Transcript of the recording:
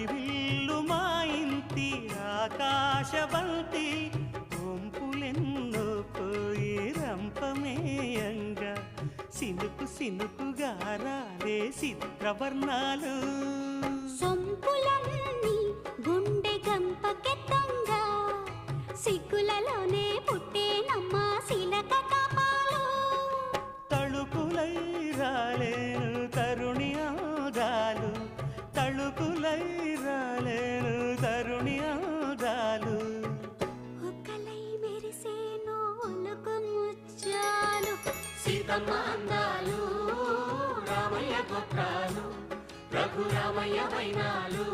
హరివిల్లు మా ఇంటి ఆకాశవంతి వంపులెన్నో పోయి రంపమేయంగా సినుకు సినుకుగా రాలే చిత్రవర్ణాలు సొంపులన్నీ గుండె గంపకెత్తంగా సిగ్గులలోనే పుట్టేనమ్మా శిలక కపాలు తళుకులై రాలేను తరుణి ఆదాలు తళుకులై రాలేను తరుణి ఆదాలు ఒక్కలై మెరిసేనో ఒలుకు ముచ్చాలు సీతమ్మ అందాలు రామయ్య గోత్రాలు రఘురామయ్య వైనాలు